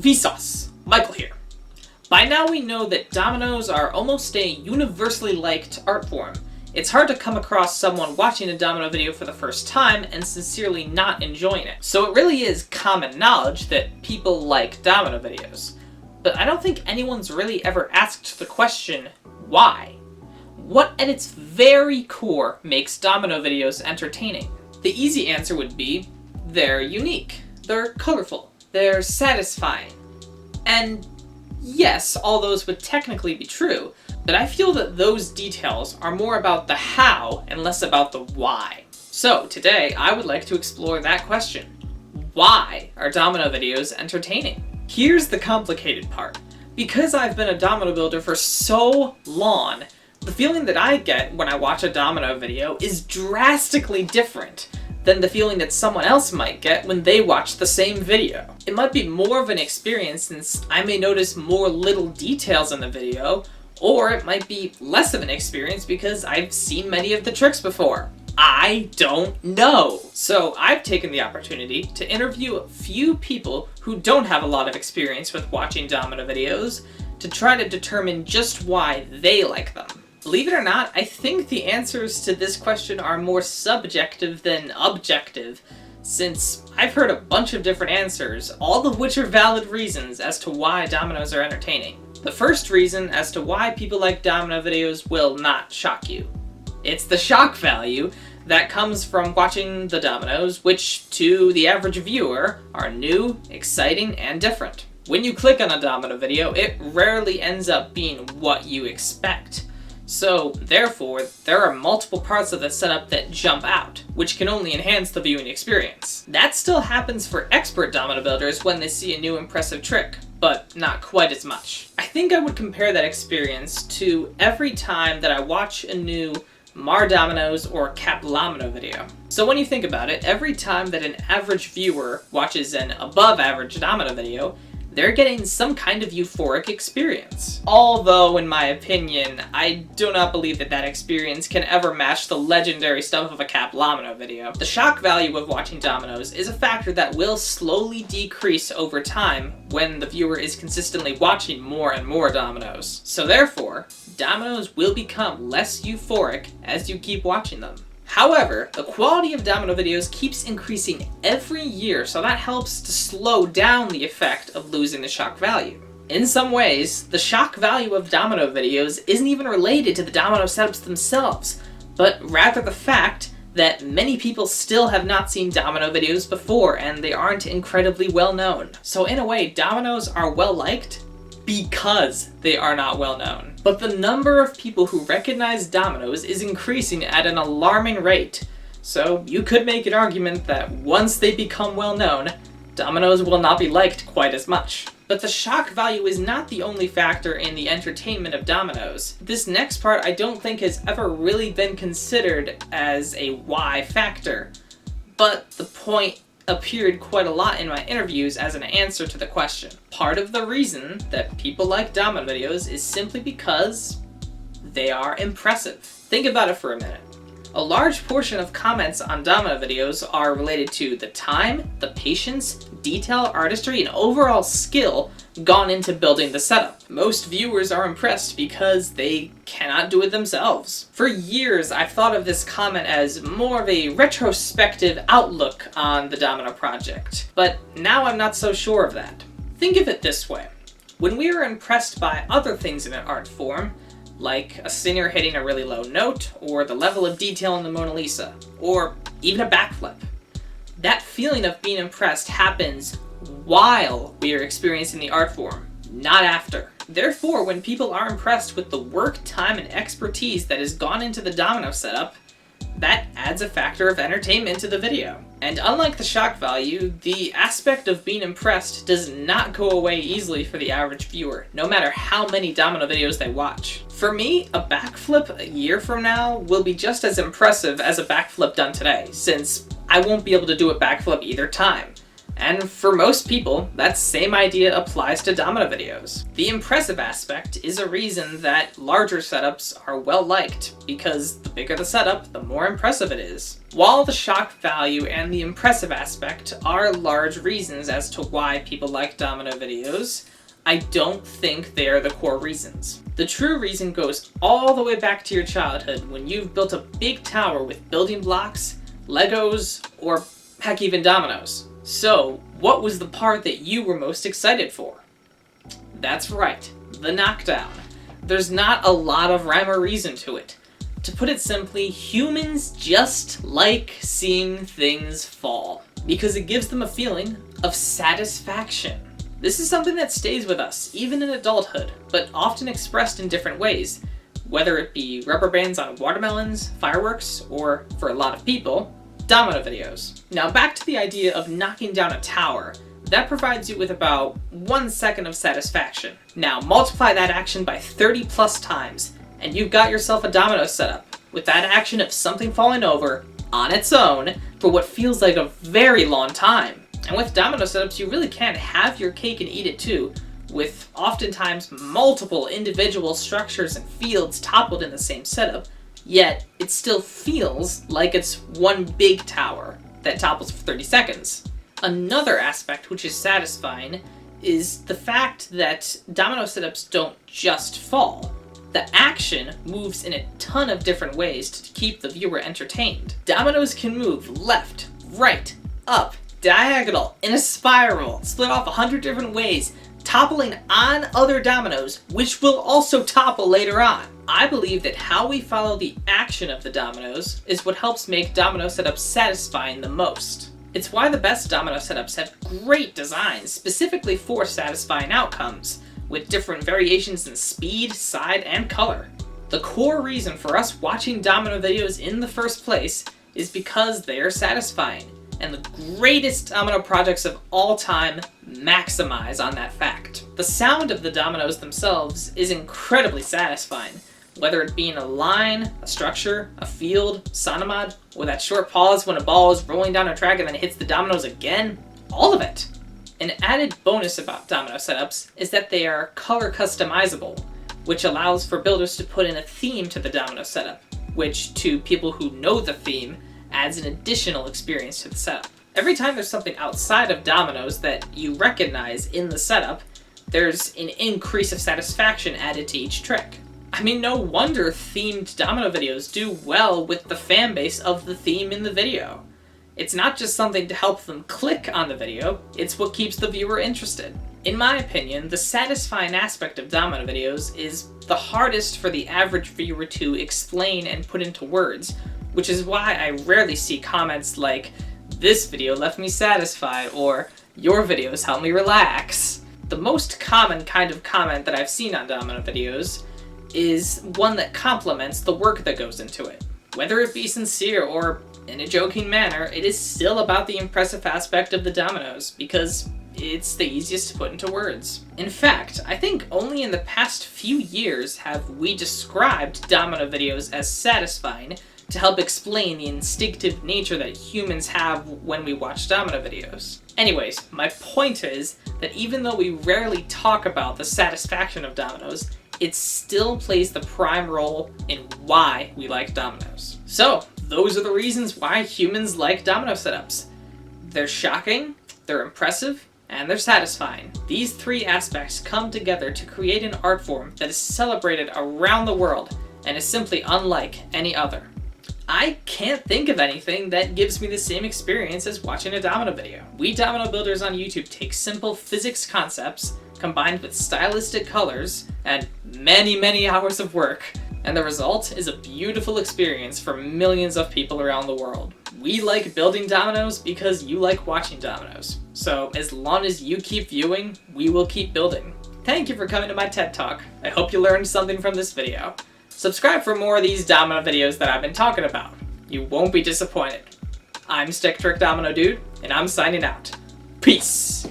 Vsauce, Michael here. By now we know that dominoes are almost a universally liked art form. It's hard to come across someone watching a domino video for the first time and sincerely not enjoying it. So it really is common knowledge that people like domino videos. But I don't think anyone's really ever asked the question, why? What at its very core makes domino videos entertaining? The easy answer would be, they're unique, they're colorful, they're satisfying. And yes, all those would technically be true, but I feel that those details are more about the how and less about the why. So today, I would like to explore that question. Why are domino videos entertaining? Here's the complicated part. Because I've been a domino builder for so long, the feeling that I get when I watch a domino video is drastically different than the feeling that someone else might get when they watch the same video. It might be more of an experience since I may notice more little details in the video, or it might be less of an experience because I've seen many of the tricks before. I don't know. So I've taken the opportunity to interview a few people who don't have a lot of experience with watching domino videos to try to determine just why they like them. Believe it or not, I think the answers to this question are more subjective than objective, since I've heard a bunch of different answers, all of which are valid reasons as to why dominoes are entertaining. The first reason as to why people like domino videos will not shock you. It's the shock value that comes from watching the dominoes, which to the average viewer are new, exciting, and different. When you click on a domino video, it rarely ends up being what you expect. So, therefore, there are multiple parts of the setup that jump out, which can only enhance the viewing experience. That still happens for expert domino builders when they see a new impressive trick, but not quite as much. I think I would compare that experience to every time that I watch a new Mar Dominoes or Caplamino video. So when you think about it, every time that an average viewer watches an above average domino video, they're getting some kind of euphoric experience. Although, in my opinion, I do not believe that that experience can ever match the legendary stuff of a Caplamino video. The shock value of watching dominoes is a factor that will slowly decrease over time when the viewer is consistently watching more and more dominoes. So therefore, dominoes will become less euphoric as you keep watching them. However, the quality of domino videos keeps increasing every year, so that helps to slow down the effect of losing the shock value. In some ways, the shock value of domino videos isn't even related to the domino setups themselves, but rather the fact that many people still have not seen domino videos before and they aren't incredibly well known. So in a way, dominoes are well liked because they are not well known. But the number of people who recognize dominoes is increasing at an alarming rate. So you could make an argument that once they become well known, dominoes will not be liked quite as much. But the shock value is not the only factor in the entertainment of dominoes. This next part I don't think has ever really been considered as a why factor. But the point appeared quite a lot in my interviews as an answer to the question. Part of the reason that people like domino videos is simply because they are impressive. Think about it for a minute. A large portion of comments on domino videos are related to the time, the patience, detail, artistry, and overall skill gone into building the setup. Most viewers are impressed because they cannot do it themselves. For years, I've thought of this comment as more of a retrospective outlook on the domino project, but now I'm not so sure of that. Think of it this way. When we are impressed by other things in an art form, like a singer hitting a really low note, or the level of detail in the Mona Lisa, or even a backflip, that feeling of being impressed happens while we are experiencing the art form, not after. Therefore, when people are impressed with the work, time, and expertise that has gone into the domino setup, that adds a factor of entertainment to the video. And unlike the shock value, the aspect of being impressed does not go away easily for the average viewer, no matter how many domino videos they watch. For me, a backflip a year from now will be just as impressive as a backflip done today, since I won't be able to do a backflip either time. And for most people, that same idea applies to domino videos. The impressive aspect is a reason that larger setups are well liked, because the bigger the setup, the more impressive it is. While the shock value and the impressive aspect are large reasons as to why people like domino videos, I don't think they are the core reasons. The true reason goes all the way back to your childhood when you've built a big tower with building blocks, Legos, or heck, even dominoes. So, what was the part that you were most excited for? That's right, the knockdown. There's not a lot of rhyme or reason to it. To put it simply, humans just like seeing things fall, because it gives them a feeling of satisfaction. This is something that stays with us, even in adulthood, but often expressed in different ways, whether it be rubber bands on watermelons, fireworks, or, for a lot of people, domino videos. Now back to the idea of knocking down a tower. That provides you with about 1 second of satisfaction. Now multiply that action by 30 plus times, and you've got yourself a domino setup, with that action of something falling over, on its own, for what feels like a very long time. And with domino setups, you really can have your cake and eat it too, with oftentimes multiple individual structures and fields toppled in the same setup, yet it still feels like it's one big tower that topples for 30 seconds. Another aspect which is satisfying is the fact that domino setups don't just fall. The action moves in a ton of different ways to keep the viewer entertained. Dominoes can move left, right, up, diagonal, in a spiral, split off 100 different ways, toppling on other dominoes, which will also topple later on. I believe that how we follow the action of the dominoes is what helps make domino setups satisfying the most. It's why the best domino setups have great designs specifically for satisfying outcomes, with different variations in speed, side, and color. The core reason for us watching domino videos in the first place is because they are satisfying, and the greatest domino projects of all time maximize on that fact. The sound of the dominoes themselves is incredibly satisfying, whether it be in a line, a structure, a field, sonomod, or that short pause when a ball is rolling down a track and then hits the dominoes again, all of it. An added bonus about domino setups is that they are color customizable, which allows for builders to put in a theme to the domino setup, which to people who know the theme adds an additional experience to the setup. Every time there's something outside of dominoes that you recognize in the setup, there's an increase of satisfaction added to each trick. I mean, no wonder themed domino videos do well with the fan base of the theme in the video. It's not just something to help them click on the video, it's what keeps the viewer interested. In my opinion, the satisfying aspect of domino videos is the hardest for the average viewer to explain and put into words, which is why I rarely see comments like, "This video left me satisfied," or "Your videos helped me relax." The most common kind of comment that I've seen on domino videos is one that compliments the work that goes into it. Whether it be sincere or in a joking manner, it is still about the impressive aspect of the dominoes, because it's the easiest to put into words. In fact, I think only in the past few years have we described domino videos as satisfying to help explain the instinctive nature that humans have when we watch domino videos. Anyways, my point is that even though we rarely talk about the satisfaction of dominoes, it still plays the prime role in why we like dominoes. So, those are the reasons why humans like domino setups. They're shocking, they're impressive, and they're satisfying. These three aspects come together to create an art form that is celebrated around the world and is simply unlike any other. I can't think of anything that gives me the same experience as watching a domino video. We domino builders on YouTube take simple physics concepts combined with stylistic colors and many hours of work, and the result is a beautiful experience for millions of people around the world. We like building dominoes because you like watching dominoes. So as long as you keep viewing, we will keep building. Thank you for coming to my TED Talk. I hope you learned something from this video. Subscribe for more of these domino videos that I've been talking about. You won't be disappointed. I'm StickTrickDominoDude, and I'm signing out. Peace!